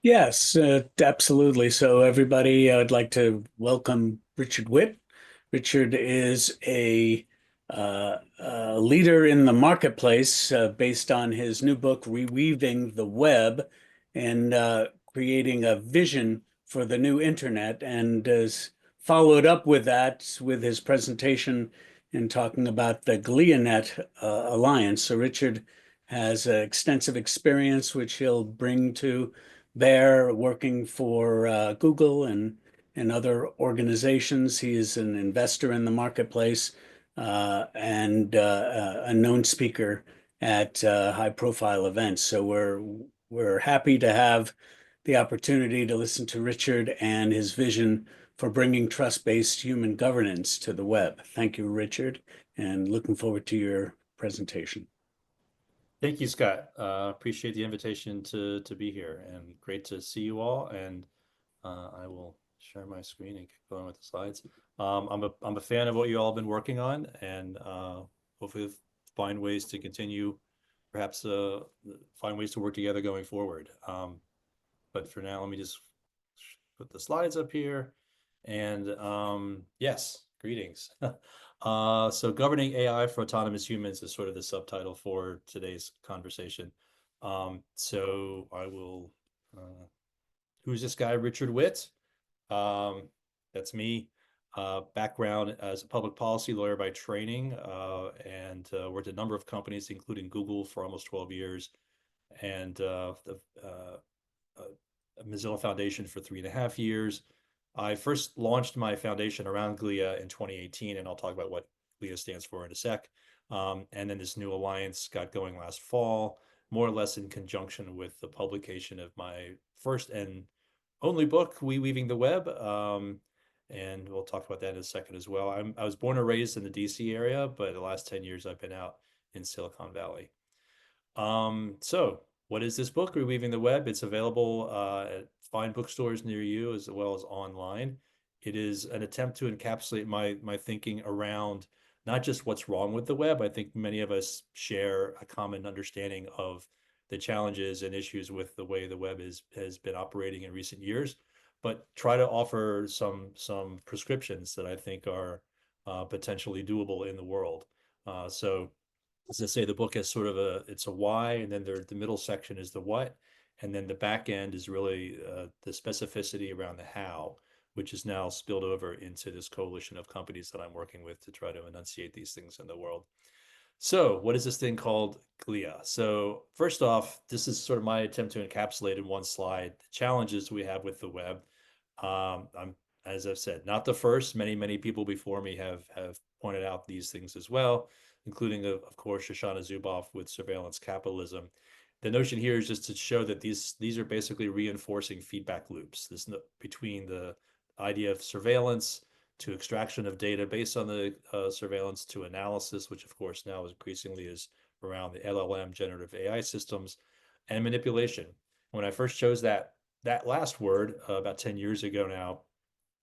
Yes, absolutely. So, everybody, I'd like to welcome Richard Whitt. Richard is a leader in the marketplace based on his new book, Reweaving the Web, and creating a vision for the new internet, and has followed up with that with his presentation and talking about the GliaNet Alliance. So, Richard has extensive experience, which he'll bring to bear working for Google and other organizations. He is an investor in the marketplace and a known speaker at high-profile events. So we're happy to have the opportunity to listen to Richard and his vision for bringing trust-based human governance to the web. Thank you, Richard, and looking forward to your presentation. Thank you, Scott. Appreciate the invitation to be here, and great to see you all. And I will share my screen and get going with the slides. I'm a fan of what you all have been working on, and hopefully find ways to continue, perhaps find ways to work together going forward. But for now, let me just put the slides up here. And yes, greetings. So governing AI for autonomous humans is sort of the subtitle for today's conversation. So I will, who's this guy, Richard Whitt? That's me. Background as a public policy lawyer by training, and worked at a number of companies, including Google for almost 12 years, and the Mozilla Foundation for 3.5 years. I first launched my foundation around GLIA in 2018, and I'll talk about what GLIA stands for in a sec. And then this new alliance got going last fall, more or less in conjunction with the publication of my first and only book, Weaving the Web. And we'll talk about that in a second as well. I was born and raised in the DC area, but the last 10 years I've been out in Silicon Valley. So what is this book, Reweaving the Web? It's available at fine bookstores near you as well as online. It is an attempt to encapsulate my thinking around not just what's wrong with the web. I think many of us share a common understanding of the challenges and issues with the way the web has been operating in recent years, but try to offer some prescriptions that I think are potentially doable in the world. So as I say, the book has sort of it's a why, and then the middle section is the what, and then the back end is really the specificity around the how, which is now spilled over into this coalition of companies that I'm working with to try to enunciate these things in the world. So what is this thing called GLIA? So first off, this is sort of my attempt to encapsulate in one slide the challenges we have with the web. I'm, as I've said, not the first. Many people before me have pointed out these things as well, including, of course, Shoshana Zuboff with surveillance capitalism. The notion here is just to show that these are basically reinforcing feedback loops. This between the idea of surveillance to extraction of data based on the surveillance to analysis, which of course now increasingly is around the LLM generative AI systems, and manipulation. When I first chose that last word about 10 years ago now,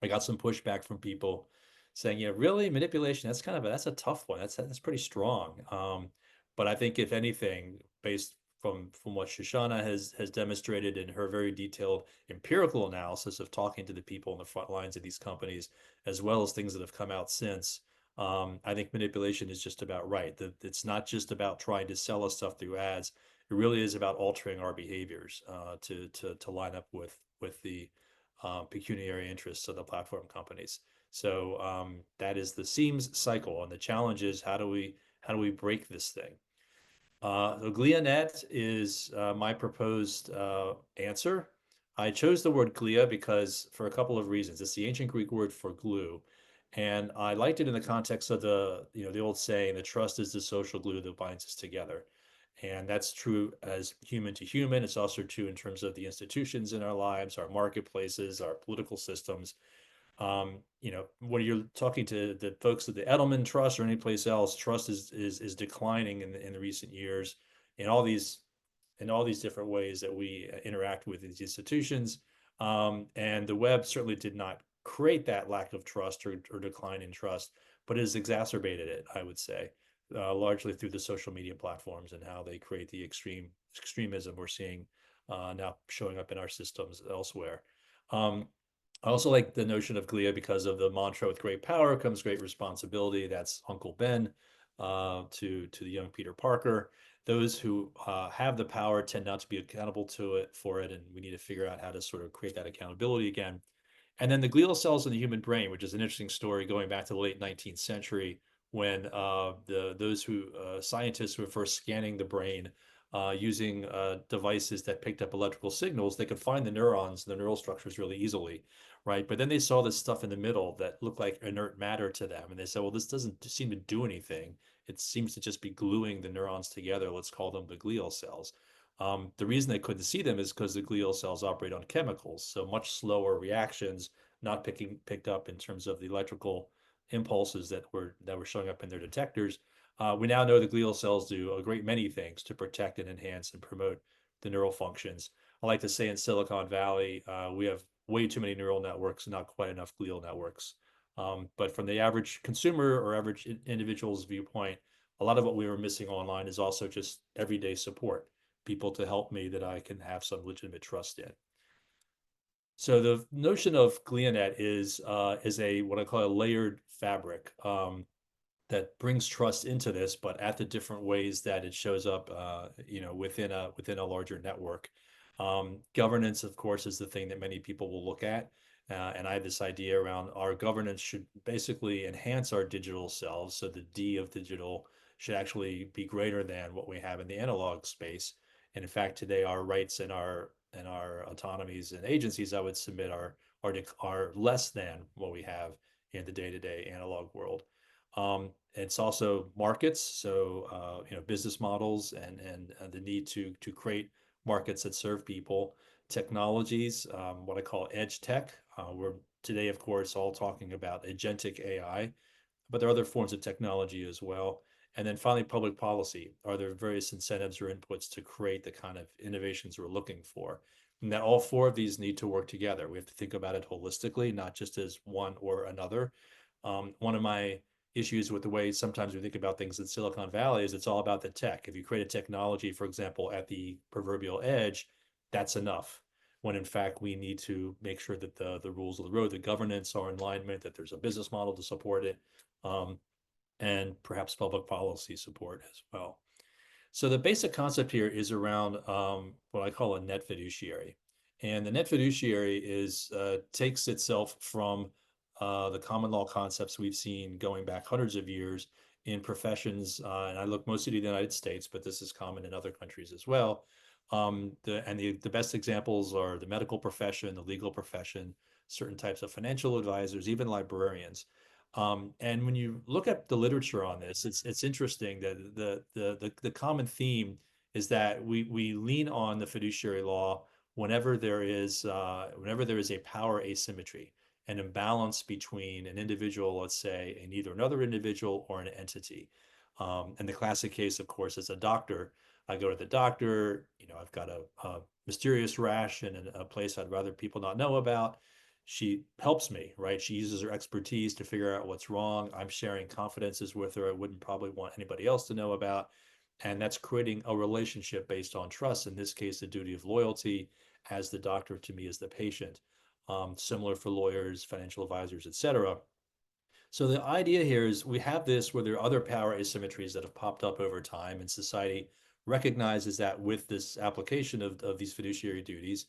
I got some pushback from people saying, "Yeah, really, manipulation? That's a tough one. That's pretty strong." But I think if anything, based from what Shoshana has demonstrated in her very detailed empirical analysis of talking to the people on the front lines of these companies, as well as things that have come out since, I think manipulation is just about right. It's not just about trying to sell us stuff through ads. It really is about altering our behaviors to line up with the pecuniary interests of the platform companies. So that is the seams cycle, and the challenge is how do we break this thing? The GliaNet is my proposed answer. I chose the word glia because for a couple of reasons. It's the ancient Greek word for glue, and I liked it in the context of the old saying, "The trust is the social glue that binds us together." And that's true as human to human. It's also true in terms of the institutions in our lives, our marketplaces, our political systems. When you're talking to the folks at the Edelman Trust or any place else, trust is declining in the recent years in all these different ways that we interact with these institutions. And the web certainly did not create that lack of trust or decline in trust, but it has exacerbated it, I would say, largely through the social media platforms and how they create the extremism we're seeing now showing up in our systems elsewhere. Um, I also like the notion of Glia because of the mantra, with great power comes great responsibility. That's Uncle Ben to the young Peter Parker. Those who have the power tend not to be accountable to it for it, and we need to figure out how to sort of create that accountability again. And then the glial cells in the human brain, which is an interesting story going back to the late 19th century, when those who scientists who were first scanning the brain using devices that picked up electrical signals, they could find the neurons, the neural structures really easily, right? But then they saw this stuff in the middle that looked like inert matter to them, and they said, well, this doesn't seem to do anything. It seems to just be gluing the neurons together. Let's call them the glial cells. The reason they couldn't see them is because the glial cells operate on chemicals, so much slower reactions, not picked up in terms of the electrical impulses that were showing up in their detectors. We now know the glial cells do a great many things to protect and enhance and promote the neural functions. I like to say in Silicon Valley, we have way too many neural networks, not quite enough glial networks. But from the average consumer or average individual's viewpoint, a lot of what we were missing online is also just everyday support, people to help me that I can have some legitimate trust in. So the notion of GliaNet is a what I call a layered fabric that brings trust into this, but at the different ways that it shows up, within a larger network. Governance, of course, is the thing that many people will look at, and I have this idea around our governance should basically enhance our digital selves. So the D of digital should actually be greater than what we have in the analog space. And in fact, today our rights and our autonomies and agencies, I would submit, are less than what we have in the day-to-day analog world. It's also markets, so business models and the need to create markets that serve people, technologies, what I call edge tech. We're today, of course, all talking about agentic AI, but there are other forms of technology as well. And then finally, public policy. Are there various incentives or inputs to create the kind of innovations we're looking for? And that all four of these need to work together. We have to think about it holistically, not just as one or another. One of my issues with the way sometimes we think about things in Silicon Valley is it's all about the tech. If you create a technology, for example, at the proverbial edge, that's enough. When in fact we need to make sure that the rules of the road, the governance are in alignment, that there's a business model to support it, and perhaps public policy support as well. So the basic concept here is around what I call a net fiduciary. And the net fiduciary takes itself from the common law concepts we've seen going back hundreds of years in professions, and I look mostly to the United States, but this is common in other countries as well. The best examples are the medical profession, the legal profession, certain types of financial advisors, even librarians. And when you look at the literature on this, it's interesting that the common theme is that we lean on the fiduciary law whenever there is a power asymmetry, an imbalance between an individual, let's say, and either another individual or an entity. And the classic case, of course, is a doctor. I go to the doctor, I've got a mysterious rash in a place I'd rather people not know about. She helps me, right? She uses her expertise to figure out what's wrong. I'm sharing confidences with her I wouldn't probably want anybody else to know about. And that's creating a relationship based on trust. In this case, the duty of loyalty as the doctor to me as the patient. Similar for lawyers, financial advisors, et cetera. So the idea here is we have this where there are other power asymmetries that have popped up over time, and society recognizes that with this application of these fiduciary duties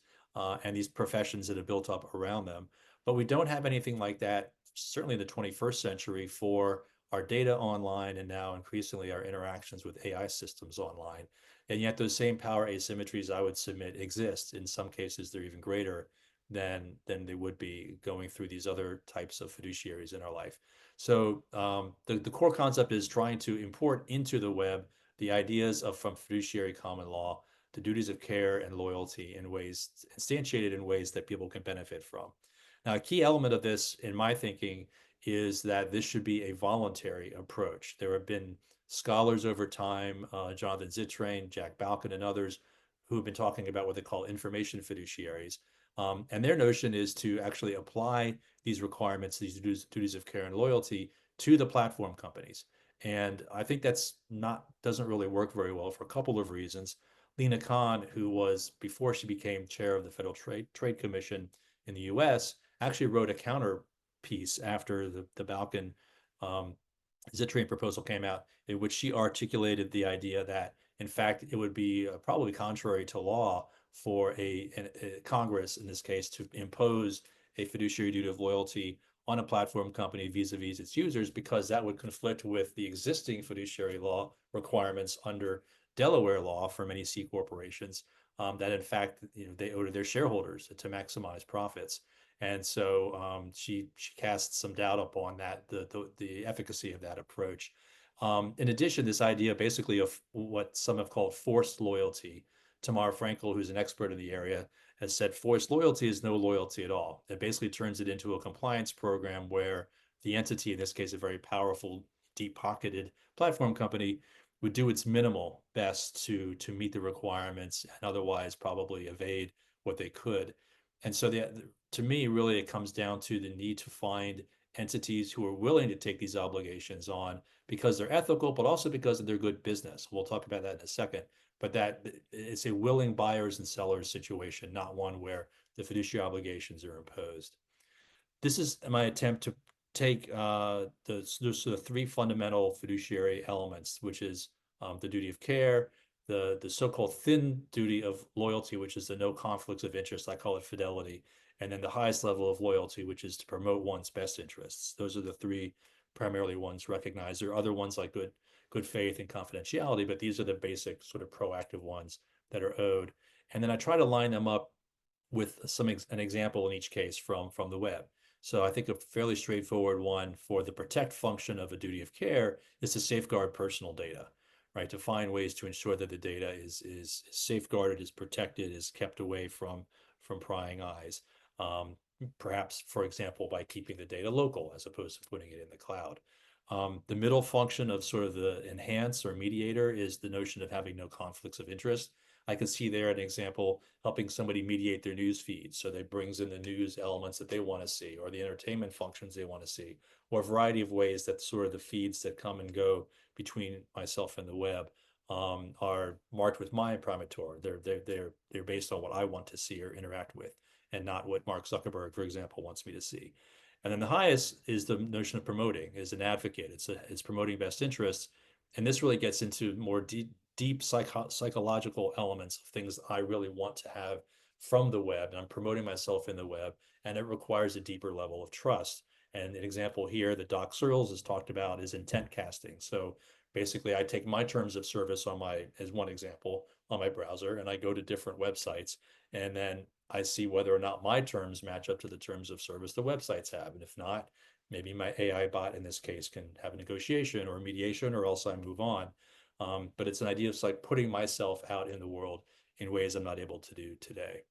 and these professions that have built up around them. But we don't have anything like that, certainly in the 21st century, for our data online and now increasingly our interactions with AI systems online. And yet those same power asymmetries, I would submit, exist. In some cases, they're even greater than they would be going through these other types of fiduciaries in our life. So the core concept is trying to import into the web the ideas of from fiduciary common law, the duties of care and loyalty in ways instantiated in ways that people can benefit from. Now, a key element of this, in my thinking, is that this should be a voluntary approach. There have been scholars over time, Jonathan Zittrain, Jack Balkin, and others, who have been talking about what they call information fiduciaries. And their notion is to actually apply these requirements, these duties of care and loyalty, to the platform companies. And I think doesn't really work very well for a couple of reasons. Lena Khan, who was, before she became chair of the Federal Trade Commission in the US, actually wrote a counter piece after the Balkan Zittrain proposal came out, in which she articulated the idea that, in fact, it would be probably contrary to law for a Congress, in this case, to impose a fiduciary duty of loyalty on a platform company vis-a-vis its users, because that would conflict with the existing fiduciary law requirements under Delaware law for many C corporations, that in fact, they owe to their shareholders to maximize profits. And so she cast some doubt upon that, the efficacy of that approach. In addition, this idea basically of what some have called forced loyalty. Tamar Frankel, who's an expert in the area, has said forced loyalty is no loyalty at all. It basically turns it into a compliance program where the entity, in this case, a very powerful, deep-pocketed platform company, would do its minimal best to meet the requirements and otherwise probably evade what they could. And so to me, really, it comes down to the need to find entities who are willing to take these obligations on because they're ethical, but also because of their good business. We'll talk about that in a second. But that it's a willing buyers and sellers situation, not one where the fiduciary obligations are imposed. This is my attempt to take the three fundamental fiduciary elements, which is the duty of care, the so-called thin duty of loyalty, which is the no conflicts of interest. I call it fidelity. And then the highest level of loyalty, which is to promote one's best interests. Those are the three primarily ones recognized. There are other ones like good faith and confidentiality, but these are the basic sort of proactive ones that are owed. And then I try to line them up with an example in each case from the web. So I think a fairly straightforward one for the protect function of a duty of care is to safeguard personal data, right? To find ways to ensure that the data is safeguarded, is protected, is kept away from prying eyes. Perhaps, for example, by keeping the data local as opposed to putting it in the cloud. The middle function of sort of the enhance or mediator is the notion of having no conflicts of interest. I can see there an example helping somebody mediate their news feed. So they brings in the news elements that they want to see, or the entertainment functions they want to see, or a variety of ways that sort of the feeds that come and go between myself and the web are marked with my imprimatur. They're based on what I want to see or interact with, and not what Mark Zuckerberg, for example, wants me to see. And then the highest is the notion of promoting, is an advocate. It's promoting best interests. And this really gets into more deep psychological elements of things I really want to have from the web. And I'm promoting myself in the web, and it requires a deeper level of trust. And an example here that Doc Searles has talked about is intent casting. So basically, I take my terms of service as one example, on my browser, and I go to different websites, and then I see whether or not my terms match up to the terms of service the websites have. And if not, maybe my AI bot in this case can have a negotiation or a mediation, or else I move on. But it's an idea of like putting myself out in the world in ways I'm not able to do today.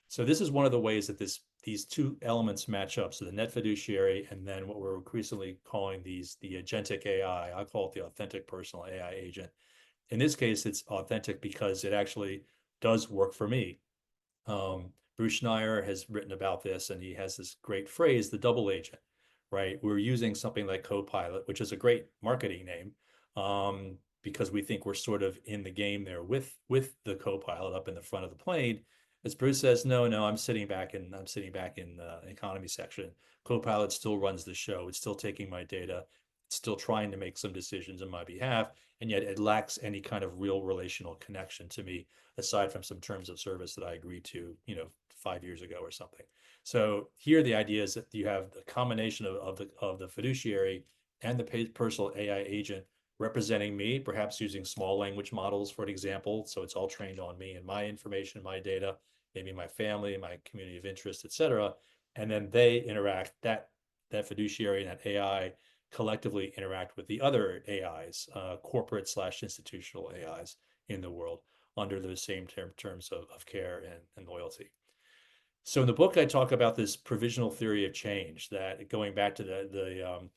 So this is one of the ways that these two elements match up. So the net fiduciary, and then what we're increasingly calling the agentic AI. I call it the authentic personal AI agent. In this case, it's authentic because it actually does work for me. Bruce Schneier has written about this, and he has this great phrase, the double agent, right? We're using something like Copilot, which is a great marketing name, because we think we're sort of in the game there with the Copilot up in the front of the plane. As Bruce says, no, I'm sitting back in the economy section. Copilot still runs the show. It's still taking my data. It's still trying to make some decisions on my behalf, and yet it lacks any kind of real relational connection to me, aside from some terms of service that I agreed to, 5 years ago or something. So here the idea is that you have the combination of the fiduciary and the personal AI agent representing me, perhaps using small language models, for example. So it's all trained on me and my information, my data, maybe my family, my community of interest, et cetera. And then they interact, that fiduciary and that AI collectively interact with the other AIs, corporate/institutional AIs in the world, under those same terms of care and loyalty. So in the book, I talk about this provisional theory of change, that going back to the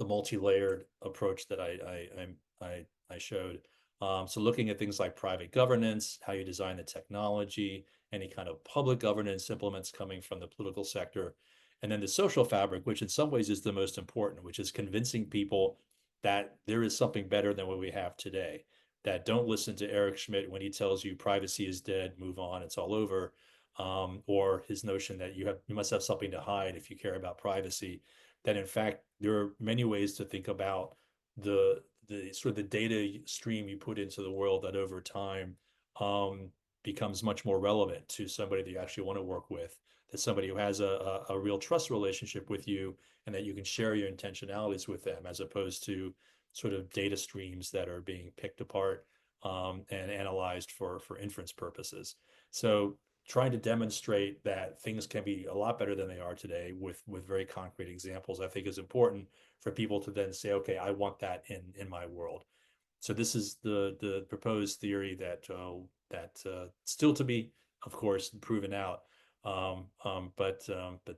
multi-layered approach that I showed. So looking at things like private governance, how you design the technology, any kind of public governance implements coming from the political sector, and then the social fabric, which in some ways is the most important, which is convincing people that there is something better than what we have today. that don't listen to Eric Schmidt when he tells you privacy is dead, move on, it's all over, or his notion that you must have something to hide if you care about privacy. That in fact there are many ways to think about the sort of the data stream you put into the world that over time um, becomes much more relevant to somebody that you actually want to work with, that somebody who has a real trust relationship with you and that you can share your intentionalities with them, as opposed to sort of data streams that are being picked apart and analyzed for inference purposes. So trying to demonstrate that things can be a lot better than they are today with very concrete examples, I think is important for people to then say, okay, I want that in my world. So this is the proposed theory that still to be, of course, proven out. But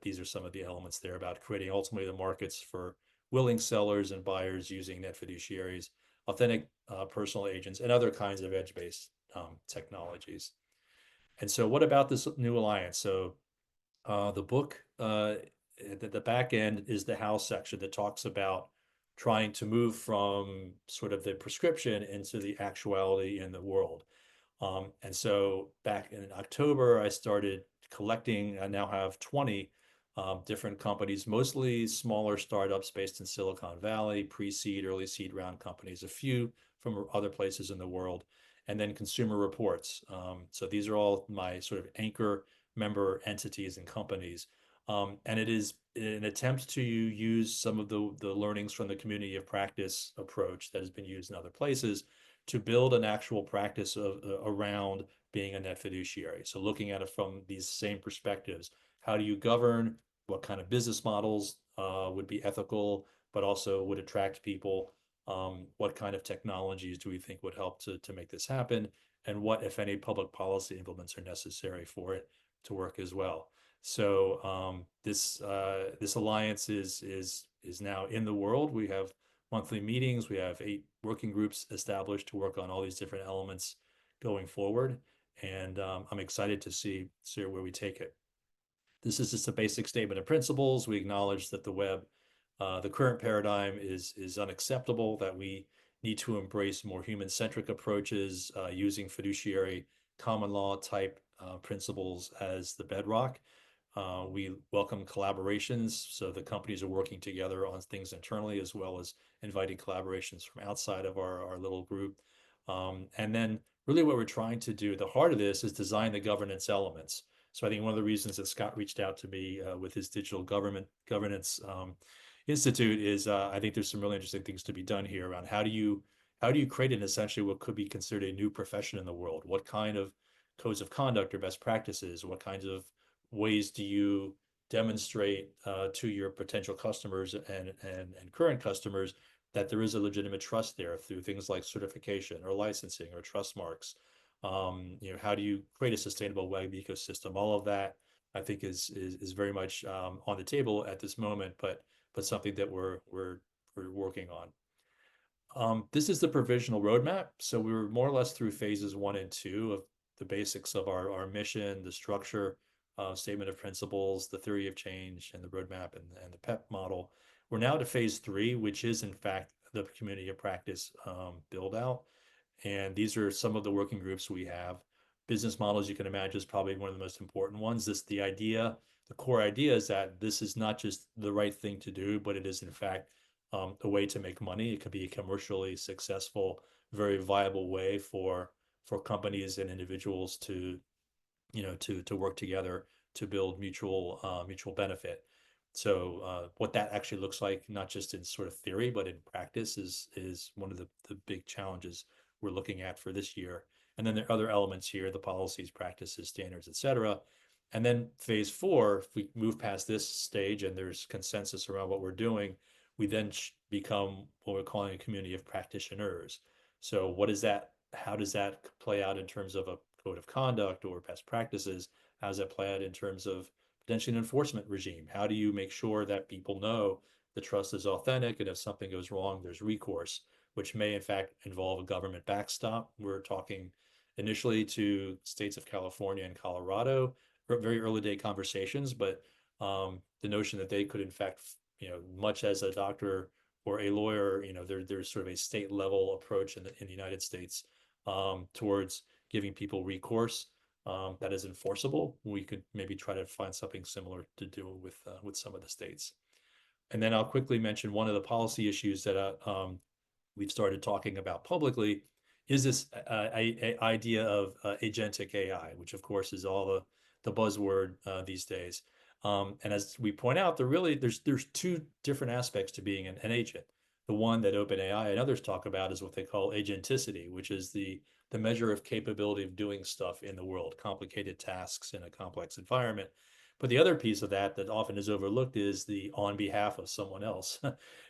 these are some of the elements there about creating ultimately the markets for willing sellers and buyers using net fiduciaries, authentic personal agents, and other kinds of edge-based technologies. And so, what about this new alliance? So the book, the back end is the how section that talks about trying to move from sort of the prescription into the actuality in the world. And so back in October, I started collecting. I now have 20 different companies, mostly smaller startups based in Silicon Valley, pre-seed, early seed round companies, a few from other places in the world, and then consumer reports. So these are all my sort of anchor member entities and companies. And it is an attempt to use some of the learnings from the community of practice approach that has been used in other places to build an actual practice around being a net fiduciary. So looking at it from these same perspectives, how do you govern? What kind of business models would be ethical, but also would attract people? What kind of technologies do we think would help to make this happen? And what, if any, public policy implements are necessary for it to work as well? So this alliance is now in the world. We have monthly meetings. We have 8 working groups established to work on all these different elements going forward. And I'm excited to see where we take it. This is just a basic statement of principles. We acknowledge that the web, the current paradigm is unacceptable, that we need to embrace more human-centric approaches using fiduciary common law type principles as the bedrock. We welcome collaborations, so the companies are working together on things internally as well as inviting collaborations from outside of our little group. And then really what we're trying to do, the heart of this is design the governance elements. So I think one of the reasons that Scott reached out to me with his digital governance institute is I think there's some really interesting things to be done here around how do you create an essentially what could be considered a new profession in the world? What kind of codes of conduct or best practices? What kinds of ways do you demonstrate to your potential customers and current customers that there is a legitimate trust there through things like certification or licensing or trust marks? How do you create a sustainable web ecosystem? All of that, I think, is very much on the table at this moment, but something that we're working on. This is the provisional roadmap. So we were more or less through phases 1 and 2 of the basics of our mission, the structure, statement of principles, the theory of change, and the roadmap and the PEP model. We're now to phase 3, which is in fact the community of practice build out. And these are some of the working groups we have. Business models, you can imagine, is probably one of the most important ones. The core idea is that this is not just the right thing to do, but it is in fact a way to make money. It could be a commercially successful, very viable way for companies and individuals to work together to build mutual benefit. So what that actually looks like, not just in sort of theory, but in practice, is one of the big challenges we're looking at for this year. And then there are other elements here, the policies, practices, standards, et cetera. And then phase 4, if we move past this stage and there's consensus around what we're doing, we then become what we're calling a community of practitioners. So what is that? How does that play out in terms of a code of conduct or best practices? How does that play out in terms of potentially an enforcement regime? How do you make sure that people know the trust is authentic, and if something goes wrong, there's recourse, which may in fact involve a government backstop? We're talking initially to states of California and Colorado, very early day conversations, but the notion that they could in fact, much as a doctor or a lawyer, there's sort of a state level approach in the United States towards giving people recourse that is enforceable. We could maybe try to find something similar to do with some of the states. And then I'll quickly mention one of the policy issues that we've started talking about publicly is this idea of agentic AI, which of course is all the buzzword these days. And as we point out, there's two different aspects to being an agent. The one that OpenAI and others talk about is what they call agenticity, which is the measure of capability of doing stuff in the world, complicated tasks in a complex environment. But the other piece of that that often is overlooked is the on behalf of someone else.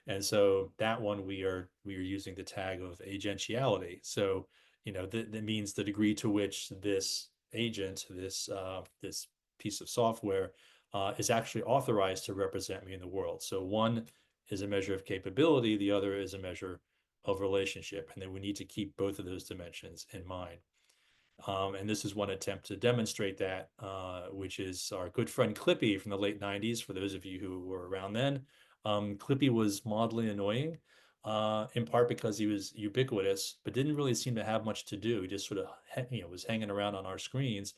And so that one we are using the tag of agentiality. So, that means the degree to which this agent, this piece of software, is actually authorized to represent me in the world. So one is a measure of capability, the other is a measure of relationship, and then we need to keep both of those dimensions in mind. And this is one attempt to demonstrate that, which is our good friend Clippy from the late 90s, for those of you who were around then. Clippy was mildly annoying, in part because he was ubiquitous, but didn't really seem to have much to do. He just sort of was hanging around on our screens.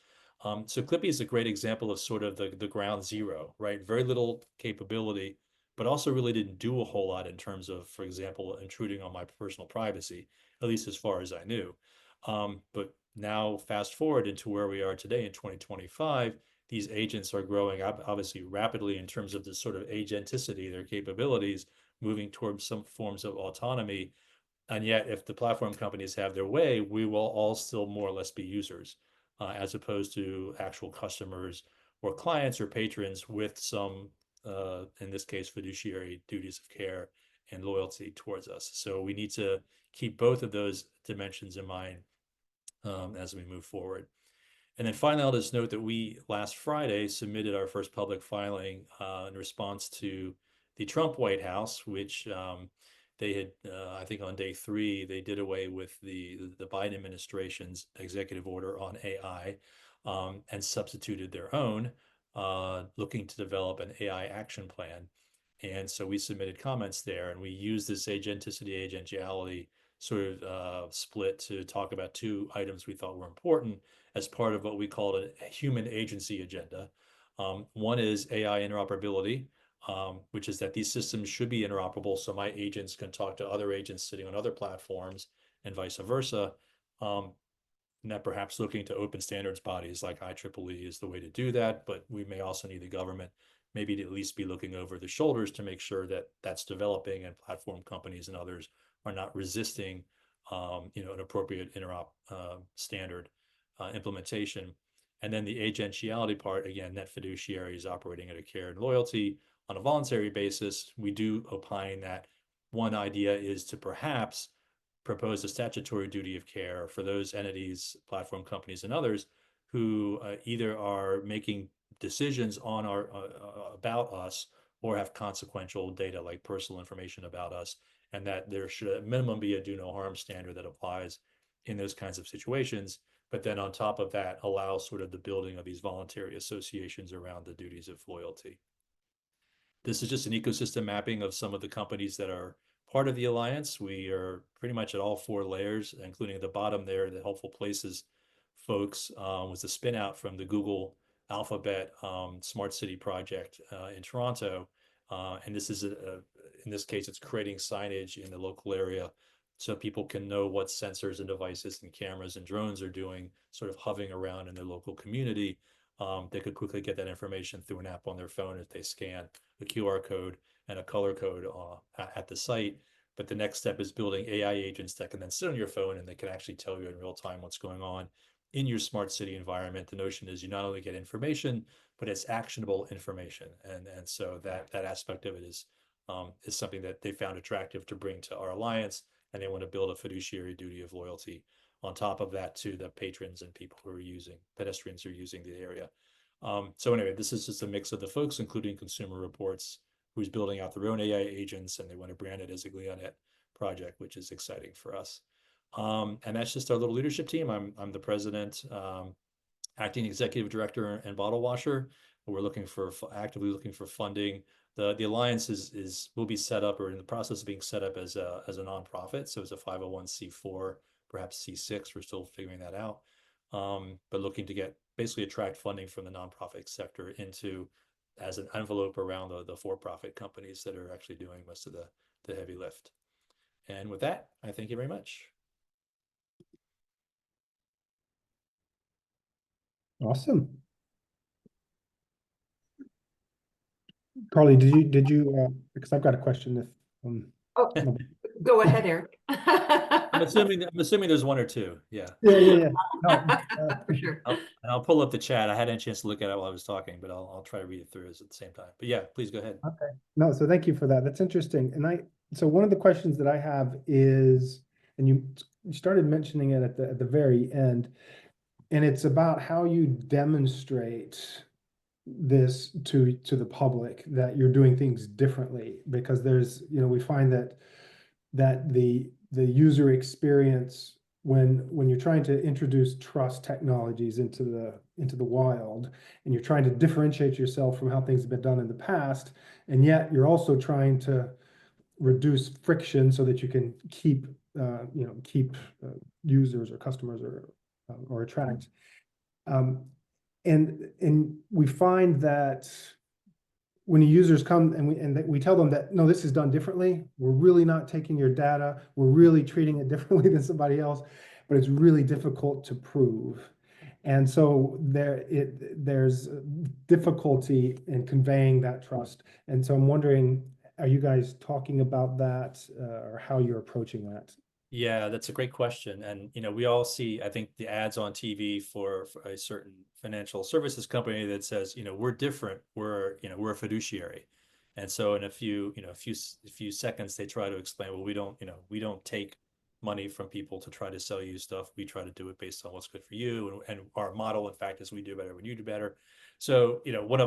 So Clippy is a great example of sort of the ground zero, right? Very little capability, but also really didn't do a whole lot in terms of, for example, intruding on my personal privacy, at least as far as I knew. But now fast forward into where we are today in 2025, these agents are growing obviously rapidly in terms of the sort of agenticity, their capabilities, moving towards some forms of autonomy. And yet, if the platform companies have their way, we will all still more or less be users, as opposed to actual customers or clients or patrons with some, in this case, fiduciary duties of care and loyalty towards us. So we need to keep both of those dimensions in mind as we move forward. And then finally, I'll just note that we last Friday submitted our first public filing in response to the Trump White House, which they had, I think on day 3, they did away with the Biden administration's executive order on AI and substituted their own, looking to develop an AI action plan. And so we submitted comments there, and we used this agenticity, agentiality sort of split to talk about 2 items we thought were important as part of what we called a human agency agenda. One is AI interoperability, which is that these systems should be interoperable so my agents can talk to other agents sitting on other platforms and vice versa. And that perhaps looking to open standards bodies like IEEE is the way to do that, but we may also need the government maybe to at least be looking over the shoulders to make sure that that's developing and platform companies and others are not resisting, an appropriate interop standard implementation. And then the agentiality part, again, net fiduciaries operating out of care and loyalty on a voluntary basis. We do opine that one idea is to perhaps propose a statutory duty of care for those entities, platform companies, and others who either are making decisions on our about us or have consequential data like personal information about us, and that there should at minimum be a do no harm standard that applies in those kinds of situations. But then on top of that, allow sort of the building of these voluntary associations around the duties of loyalty. This is just an ecosystem mapping of some of the companies that are part of the alliance. We are pretty much at all 4 layers, including at the bottom there, the helpful places folks was the spin out from the Google Alphabet Smart City project in Toronto. And this is, in this case, it's creating signage in the local area so people can know what sensors and devices and cameras and drones are doing, sort of hovering around in their local community. They could quickly get that information through an app on their phone if they scan a QR code and a color code at the site. But the next step is building AI agents that can then sit on your phone and they can actually tell you in real time what's going on in your smart city environment. The notion is you not only get information, but it's actionable information. And so that aspect of it is something that they found attractive to bring to our alliance. And they want to build a fiduciary duty of loyalty on top of that to the patrons and people who are pedestrians who are using the area. So anyway, this is just a mix of the folks, including Consumer Reports, who's building out their own AI agents, and they want to brand it as a GliaNet project, which is exciting for us. And that's just our little leadership team. I'm the president, acting executive director, and bottle washer. We're actively looking for funding. The alliance will be set up or in the process of being set up as a nonprofit. So it's a 501c4 perhaps C6. We're still figuring that out. But looking to basically attract funding from the nonprofit sector into as an envelope around the for-profit companies that are actually doing most of the heavy lift. And with that, I thank you very much. Awesome. Carly, did you because I've got a question if Oh, go ahead, Eric. I'm assuming there's one or two. Yeah. yeah. No, For sure. I'll pull up the chat. I hadn't a chance to look at it while I was talking, but I'll try to read it through at the same time. But yeah, please go ahead. okay. No, so thank you for that. That's interesting. And so one of the questions that I have is, and you started mentioning it at the very end, and it's about how you demonstrate this to the public that you're doing things differently, because there's, we find that the user experience when you're trying to introduce trust technologies into the wild, and you're trying to differentiate yourself from how things have been done in the past, and yet you're also trying to reduce friction so that you can keep users or customers or attract. And we find that when the users come and we tell them that, no, this is done differently, we're really not taking your data, we're really treating it differently than somebody else, but it's really difficult to prove. And so there's difficulty in conveying that trust. And so I'm wondering, are you guys talking about that or how you're approaching that? Yeah, that's a great question. And, we all see, I think, the ads on TV for a certain financial services company that says, we're different. We're a fiduciary. And so in a few seconds, they try to explain, well, we don't take money from people to try to sell you stuff. We try to do it based on what's good for you. And our model, in fact, is we do better when you do better. So, one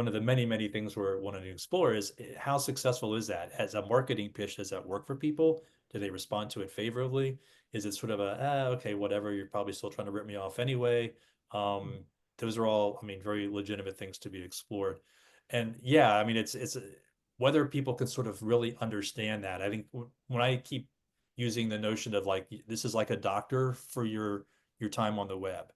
of the many things we're wanting to explore is how successful is that as a marketing pitch? Does that work for people? Do they respond to it favorably? Is it sort of okay, whatever, you're probably still trying to rip me off anyway? Those are all, very legitimate things to be explored. And yeah, it's whether people can sort of really understand that. I think when I keep using the notion of like, this is like a doctor for your time on the web,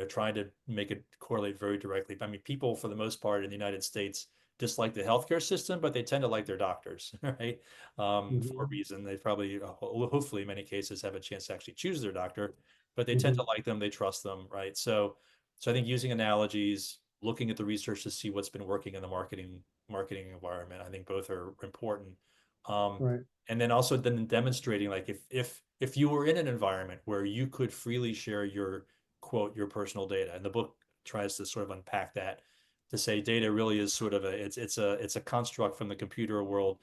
trying to make it correlate very directly. People for the most part in the United States dislike the healthcare system, but they tend to like their doctors, right? For a reason. They probably, hopefully, in many cases, have a chance to actually choose their doctor, but they tend to like them, they trust them, right? So I think using analogies, looking at the research to see what's been working in the marketing environment, I think both are important. Right. And then also then demonstrating, like, if you were in an environment where you could freely share your your personal data, and the book tries to sort of unpack that, to say data really is sort of it's a construct from the computer world.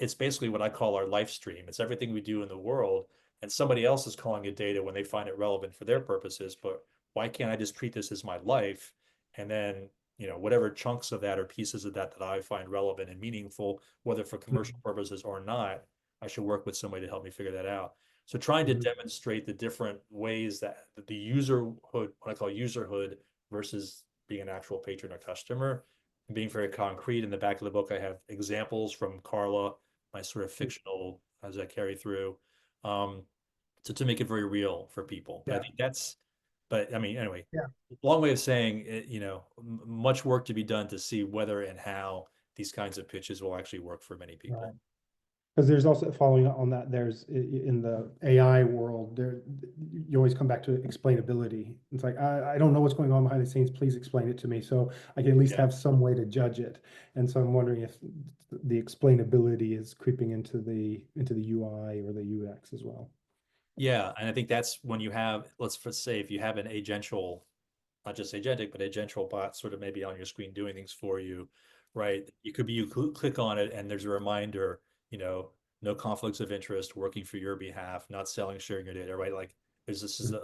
It's basically what I call our life stream. It's everything we do in the world, and somebody else is calling it data when they find it relevant for their purposes. But why can't I just treat this as my life? And then, whatever chunks of that or pieces of that I find relevant and meaningful, whether for commercial purposes or not, I should work with somebody to help me figure that out. So trying to demonstrate the different ways that the userhood, what I call userhood, versus being an actual patron or customer, and being very concrete. In the back of the book, I have examples from Carla, my sort of fictional, as I carry through, to make it very real for people. But I think anyway, long way of saying, much work to be done to see whether and how these kinds of pitches will actually work for many people. Right. Because there's also, following on that, there's in the AI world, you always come back to explainability. It's like, I don't know what's going on behind the scenes. Please explain it to me so I can at least have some way to judge it. And so I'm wondering if the explainability is creeping into the UI or the UX as well. Yeah, and I think that's when you have, let's say, if you have an agential, not just agentic, but agential bot sort of maybe on your screen doing things for you, right? You click on it and there's a reminder, no conflicts of interest, working for your behalf, not selling, sharing your data, right? Like this is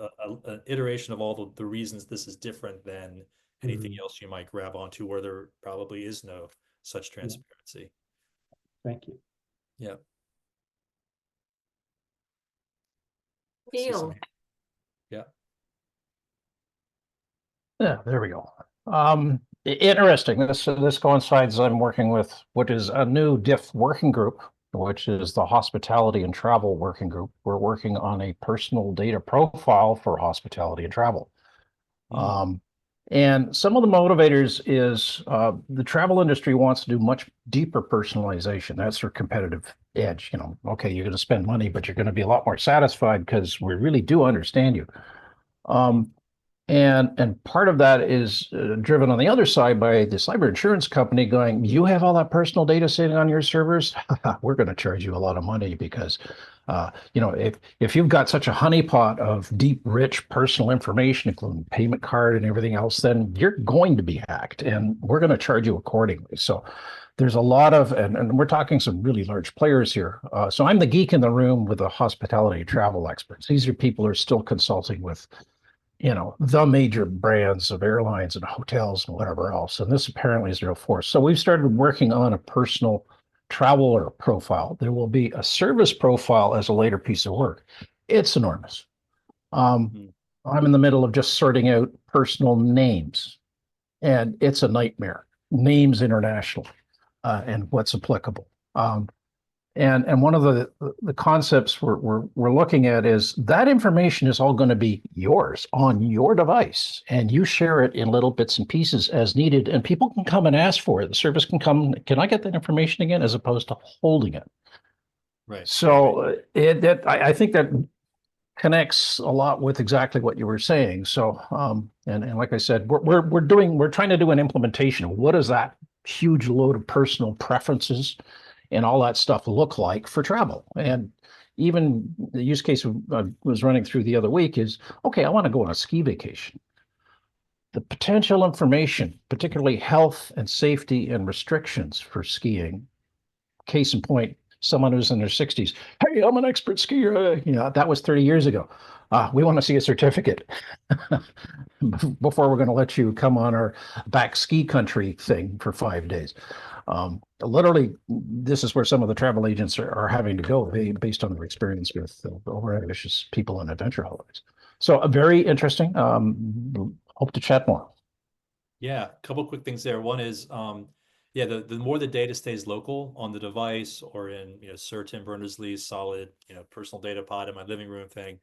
an iteration of all the reasons this is different than anything else you might grab onto, where there probably is no such transparency. Thank you. Yeah. Feel. Yeah. Yeah, there we go. Interesting. This coincides. I'm working with what is a new diff working group which is the Hospitality and Travel Working Group. We're working on a personal data profile for hospitality and travel. And some of the motivators is the travel industry wants to do much deeper personalization. That's their competitive edge. You know, okay, you're going to spend money, but you're going to be a lot more satisfied because we really do understand you. And part of that is driven on the other side by the cyber insurance company going, you have all that personal data sitting on your servers? We're going to charge you a lot of money because, you know, if you've got such a honeypot of deep, rich personal information, including payment card and everything else, then you're going to be hacked and we're going to charge you accordingly. So there's a lot of, and we're talking some really large players here. So I'm the geek in the room with the hospitality and travel experts. These are people who are still consulting with, you know, the major brands of airlines and hotels and whatever else. And this apparently is real force. So we've started working on a personal traveler profile. There will be a service profile as a later piece of work. It's enormous. I'm in the middle of just sorting out personal names, and it's a nightmare. Names international and what's applicable. And one of the concepts we're looking at is that information is all going to be yours on your device, and you share it in little bits and pieces as needed, and people can come and ask for it. The service can come, can I get that information again, as opposed to holding it. Right. So I think that connects a lot with exactly what you were saying. So and like I said, we're trying to do an implementation of what does that huge load of personal preferences and all that stuff look like for travel. And even the use case I was running through the other week is, okay, I want to go on a ski vacation. The potential information, particularly health and safety and restrictions for skiing. Case in point, someone who's in their 60s, hey, I'm an expert skier. You know, that was 30 years ago. We want to see a certificate before we're going to let you come on our back ski country thing for 5 days. Literally, this is where some of the travel agents are having to go based on their experience with over-ambitious people on adventure holidays. So very interesting. Hope to chat more. Yeah, a couple quick things there. One is, yeah, the more the data stays local on the device or in, you know, certain Berners-Lee solid, you know, personal data pod in my living room thing.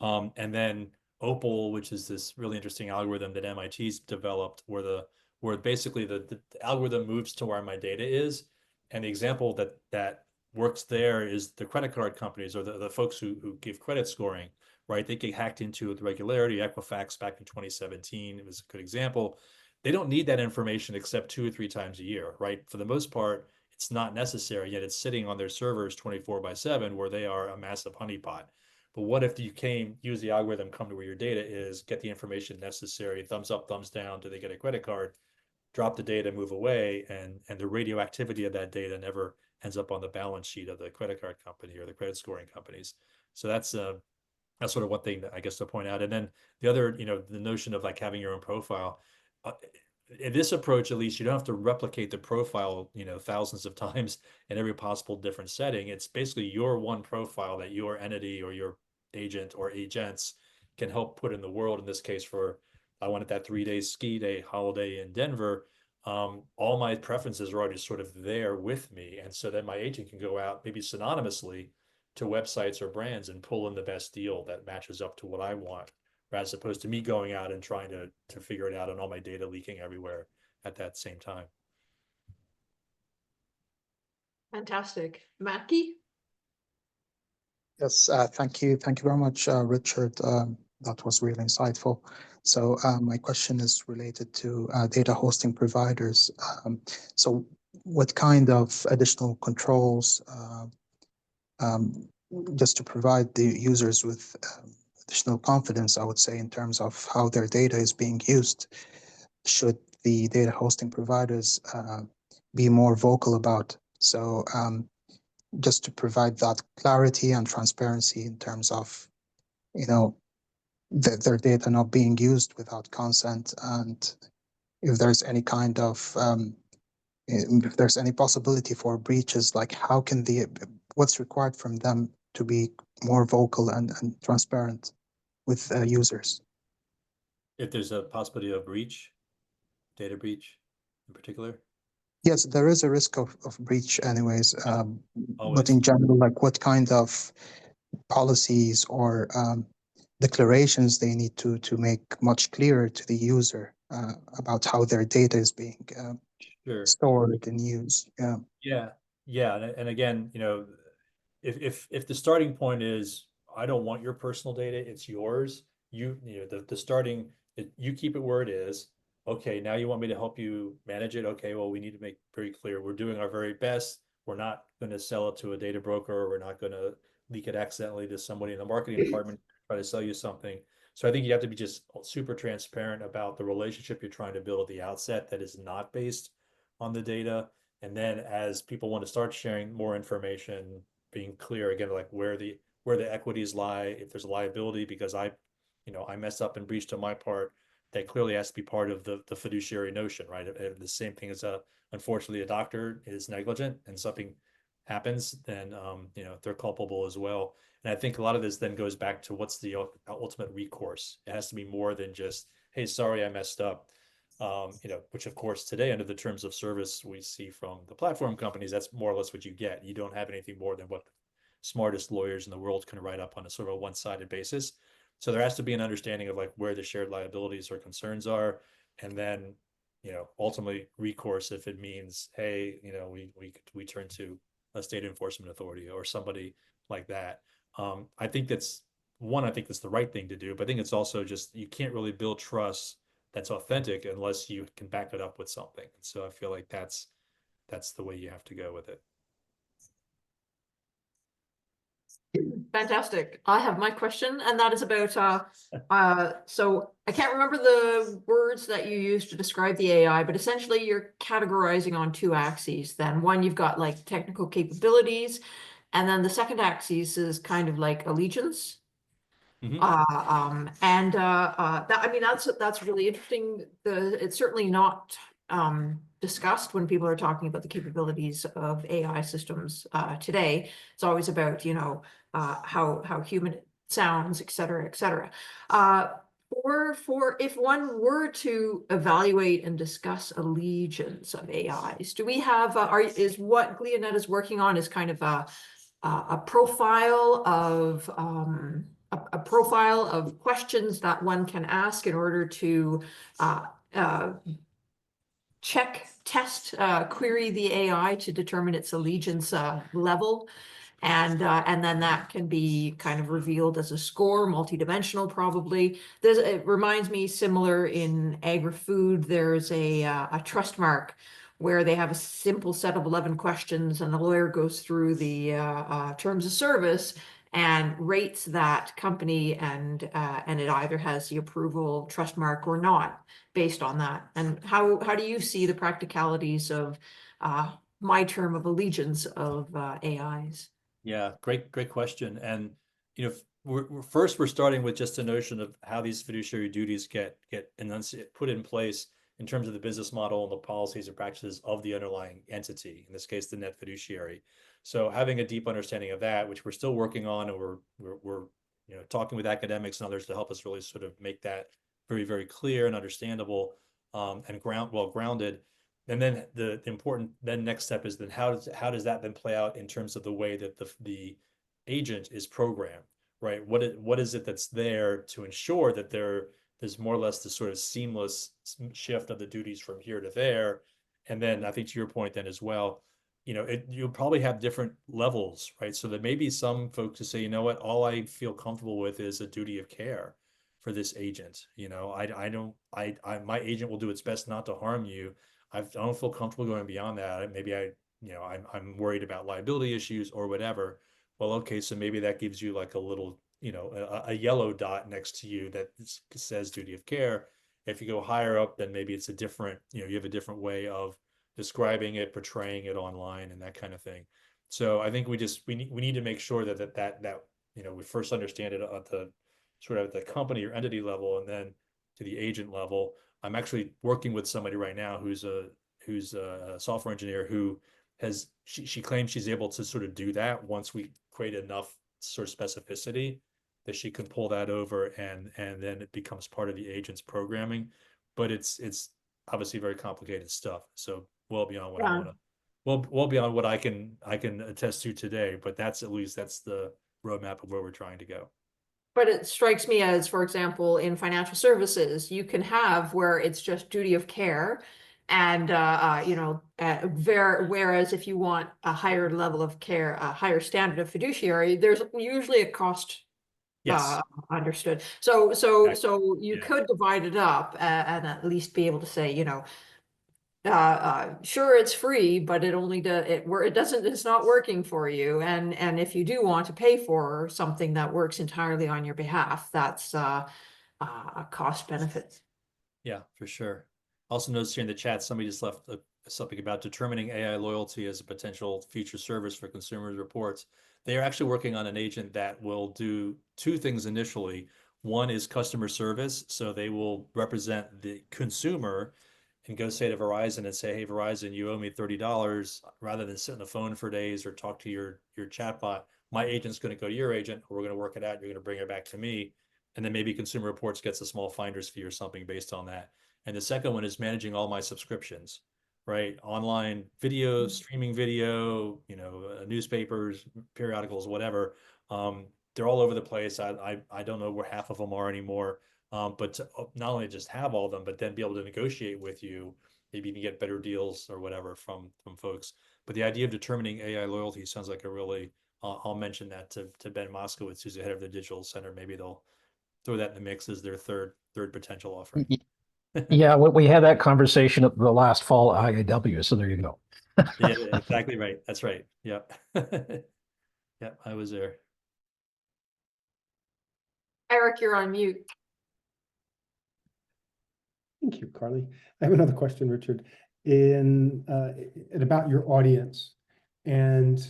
And then Opal, which is this really interesting algorithm that MIT's developed where basically the algorithm moves to where my data is. And the example that works there is the credit card companies or the folks who give credit scoring, right? They get hacked into with regularity. Equifax back in 2017, it was a good example. They don't need that information except 2 or 3 times a year, right? For the most part, it's not necessary, yet it's sitting on their servers 24/7 where they are a massive honeypot. But what if you use the algorithm, come to where your data is, get the information necessary, thumbs up, thumbs down, do they get a credit card, drop the data, move away, and the radioactivity of that data never ends up on the balance sheet of the credit card company or the credit scoring companies. So that's sort of one thing that I guess to point out. And then the other, you know, the notion of like having your own profile. In this approach, at least, you don't have to replicate the profile, you know, thousands of times in every possible different setting. It's basically your one profile that your entity or your agent or agents can help put in the world. In this case, I wanted that 3-day ski day holiday in Denver. All my preferences are already sort of there with me. And so then my agent can go out maybe synonymously to websites or brands and pull in the best deal that matches up to what I want, as opposed to me going out and trying to figure it out and all my data leaking everywhere at that same time. Fantastic. Mackie? Yes, thank you. Thank you very much, Richard. That was really insightful. So my question is related to data hosting providers. So what kind of additional controls, just to provide the users with additional confidence, I would say, in terms of how their data is being used, should the data hosting providers be more vocal about? So just to provide that clarity and transparency in terms of, you know, their data not being used without consent, and if there's any kind of if there's any possibility for breaches, like how can what's required from them to be more vocal and transparent with users? If there's a possibility of breach, data breach in particular? Yes, there is a risk of breach anyways. But Always. in general, like what kind of policies or declarations they need to make much clearer to the user about how their data is being Sure. stored and used. Yeah. Yeah, yeah, and again, you know, if the starting point is I don't want your personal data, it's yours. You know the starting you keep it where it is. Okay, now you want me to help you manage it. Okay, well we need to make very clear we're doing our very best. We're not going to sell it to a data broker. Or we're not going to leak it accidentally to somebody in the marketing department try to sell you something. So I think you have to be just super transparent about the relationship you're trying to build at the outset that is not based on the data. And then as people want to start sharing more information, being clear again, like where the equities lie, if there's a liability because I messed up and breached on my part, that clearly has to be part of the fiduciary notion, right? The same thing as unfortunately a doctor is negligent and something happens, then they're culpable as well. And I think a lot of this then goes back to what's the ultimate recourse. It has to be more than just, hey, sorry, I messed up. Which of course today under the terms of service we see from the platform companies, that's more or less what you get. You don't have anything more than what the smartest lawyers in the world can write up on a sort of a one-sided basis. So there has to be an understanding of like where the shared liabilities or concerns are, and then ultimately recourse if it means, hey, we turn to a state enforcement authority or somebody like that. I think that's the right thing to do, but I think it's also just you can't really build trust that's authentic unless you can back it up with something. And so I feel like that's the way you have to go with it. Fantastic. I have my question, and that is about so I can't remember the words that you used to describe the AI, but essentially you're categorizing on two axes. Then one, you've got like technical capabilities, and then the second axis is kind of like allegiance. Mhm. That, I mean, that's really interesting. It's certainly not discussed when people are talking about the capabilities of AI systems today. It's always about, how human it sounds, et cetera, et cetera. For if one were to evaluate and discuss allegiance of AIs, do we have is what GliaNet is working on is kind of a profile of a profile of questions that one can ask in order to query the AI to determine its allegiance level. And then that can be kind of revealed as a score, multidimensional probably. It reminds me similar in agri-food, there's a trust mark where they have a simple set of 11 questions and the lawyer goes through the terms of service and rates that company, and it either has the approval trust mark or not based on that. And how do you see the practicalities of my term of allegiance of AIs? Yeah, great question. And we're starting with just a notion of how these fiduciary duties get put in place in terms of the business model and the policies and practices of the underlying entity, in this case, the net fiduciary. So having a deep understanding of that, which we're still working on, and we're talking with academics and others to help us really sort of make that very, very clear and understandable, and grounded. And then the important next step is then how does that then play out in terms of the way that the agent is programmed, right? What is it that's there to ensure that there's more or less this sort of seamless shift of the duties from here to there. And then I think to your point then as well, you'll probably have different levels, right? So there may be some folks who say, you know what, all I feel comfortable with is a duty of care for this agent. My agent will do its best not to harm you. I don't feel comfortable going beyond that. Maybe I'm worried about liability issues or whatever. Well, okay, so maybe that gives you like a little, a yellow dot next to you that says duty of care. If you go higher up, then maybe it's a different, you have a different way of describing it, portraying it online, and that kind of thing. So I think we need to make sure that we first understand it at the sort of the company or entity level, and then to the agent level. I'm actually working with somebody right now who's a software engineer who she claims she's able to sort of do that once we create enough sort of specificity that she can pull that over, and then it becomes part of the agent's programming. But it's obviously very complicated stuff. So well beyond what I Yeah. want to, well beyond what I can attest to today. But that's the roadmap of where we're trying to go. But it strikes me as, for example, in financial services, you can have where it's just duty of care. And, whereas if you want a higher level of care, a higher standard of fiduciary, there's usually a cost Yes. understood. So you Yeah. could divide it up and at least be able to say, sure, it's free, but it only does it's not working for you. And if you do want to pay for something that works entirely on your behalf, that's a cost benefit. Yeah, for sure. Also noticed here in the chat, somebody just left something about determining AI loyalty as a potential future service for consumers reports. They are actually working on an agent that will do two things initially. One is customer service. So they will represent the consumer and go say to Verizon and say, hey, Verizon, you owe me $30, rather than sit on the phone for days or talk to your chatbot. My agent's going to go to your agent, or we're going to work it out. You're going to bring it back to me. And then maybe Consumer Reports gets a small finder's fee or something based on that. And the second one is managing all my subscriptions, right? Online video, streaming video, newspapers, periodicals, whatever. They're all over the place. I don't know where half of them are anymore. But to not only just have all of them, but then be able to negotiate with you, maybe even get better deals or whatever from folks. But the idea of determining AI loyalty sounds like a really, I'll mention that to Ben Moskowitz, who's the head of the digital center. Maybe they'll throw that in the mix as their third potential offering. Yeah, we had that conversation at the last fall IAW, so there you go. Yeah, exactly right. That's right. Yeah. Yeah, I was there. Eric, you're on mute. Thank you, Carly. I have another question, Richard, about your audience. And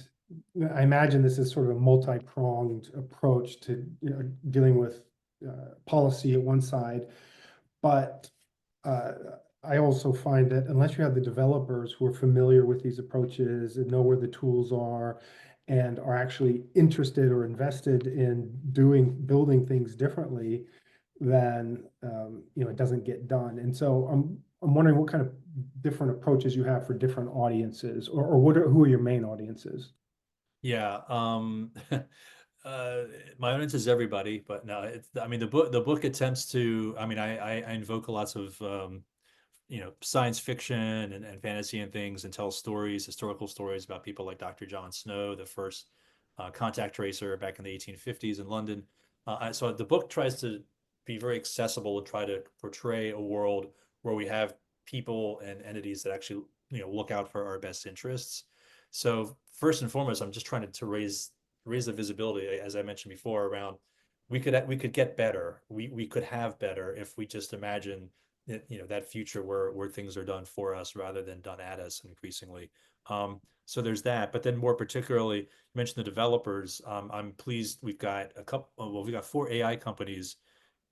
I imagine this is sort of a multi-pronged approach to dealing with policy at one side. But I also find that unless you have the developers who are familiar with these approaches and know where the tools are and are actually interested or invested in building things differently, then it doesn't get done. And so I'm wondering what kind of different approaches you have for different audiences, or who are your main audiences? Yeah. My audience is everybody, but no, the book attempts to, I invoke lots of, science fiction and fantasy and things, and tell stories, historical stories about people like Dr. John Snow, the first contact tracer back in the 1850s in London. So the book tries to be very accessible and try to portray a world where we have people and entities that actually, look out for our best interests. So first and foremost, I'm just trying to raise the visibility, as I mentioned before, around we could get better. We could have better if we just imagine that future where things are done for us rather than done at us increasingly. So there's that. But then more particularly, you mentioned the developers. I'm pleased we've got we've got 4 AI companies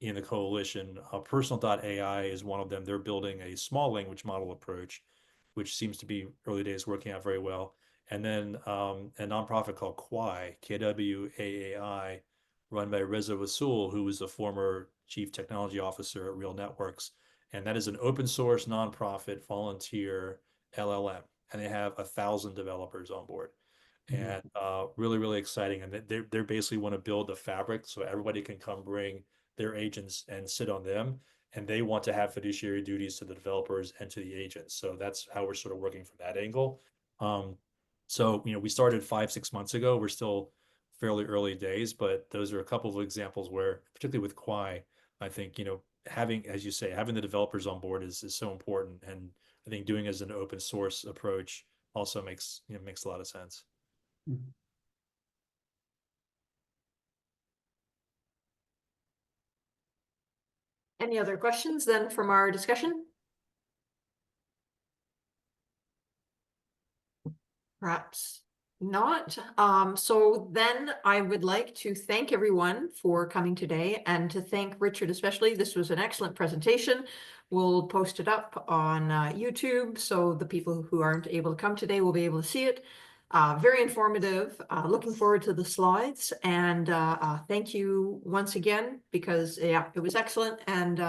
in the coalition. Personal.ai is one of them. They're building a small language model approach, which seems to be early days working out very well. And then a nonprofit called Kwai, KWAAI, run by Reza Wasoul, who was a former chief technology officer at Real Networks. And that is an open source nonprofit volunteer LLM. And they have 1,000 developers on board. And really, really exciting. And they basically want to build the fabric so everybody can come bring their agents and sit on them. And they want to have fiduciary duties to the developers and to the agents. So that's how we're sort of working from that angle. So, we started 5-6 months ago. We're still fairly early days, but those are a couple of examples where, particularly with Kwai, I think, having, as you say, having the developers on board is so important. And I think doing it as an open source approach also makes a lot of sense. Any other questions then from our discussion? Perhaps not. So then I would like to thank everyone for coming today, and to thank Richard especially. This was an excellent presentation. We'll post it up on YouTube, so the people who aren't able to come today will be able to see it. Very informative. Looking forward to the slides, and thank you once again, because it was excellent. And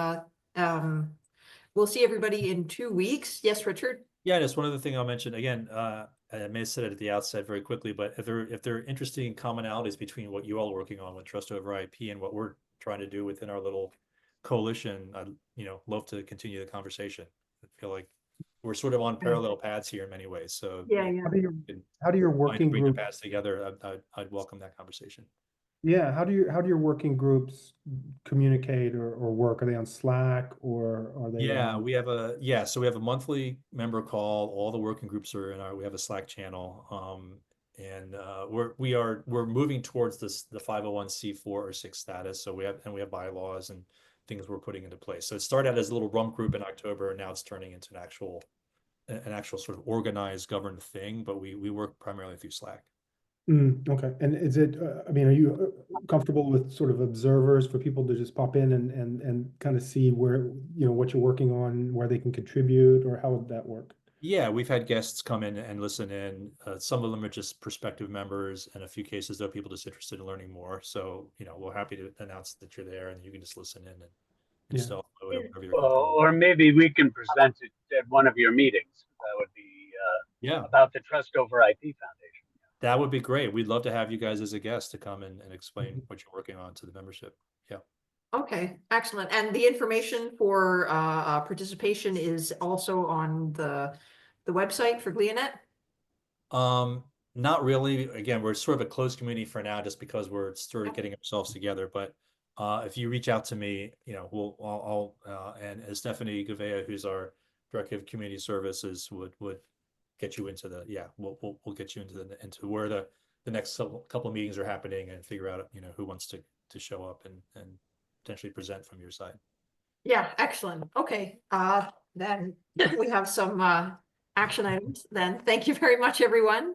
we'll see everybody in 2 weeks. Yes, Richard? Yeah, just one other thing I'll mention again. I may have said it at the outset very quickly, but if there are interesting commonalities between what you all are working on with trust over IP and what we're trying to do within our little coalition, I'd love to continue the conversation. I feel like we're sort of on parallel paths here in many ways. So Yeah, yeah. How do your trying to working bring the groups, paths together, I'd welcome that conversation. yeah, how do your working groups communicate or work? Are they on Slack or are they Yeah, on? so we have a monthly member call. All the working groups are in we have a Slack channel. And we're moving towards the 501c4 or 6 status. So we have bylaws and things we're putting into place. So it started out as a little rump group in October, and now it's turning into an actual sort of organized, governed thing. But we work primarily through Slack. Okay, and is it, I mean, are you comfortable with sort of observers for people to just pop in and kind of see where, what you're working on, where they can contribute, or how would that work? Yeah, we've had guests come in and listen in. Some of them are just prospective members, and a few cases though people just interested in learning more. So we're happy to announce that you're there, and you can just listen in and Yeah. install whatever you're Well, comfortable with. or maybe we can present it at one of your meetings. That would be Yeah, about the Trust over IP Foundation. that would be great. We'd love to have you guys as a guest to come and explain what you're working on to the membership. Yeah. Okay, excellent. And the information for participation is also on the website for GliaNet? Not really. Again, we're sort of a closed community for now, just because we're sort of getting ourselves together. But if you reach out to me, I'll and Stephanie Gouveia, who's our director of community services, would get you into we'll get you into where the next couple of meetings are happening and figure out who wants to show up and potentially present from your side. Yeah, excellent. Okay, then we have some action items then. Thank you very much, everyone.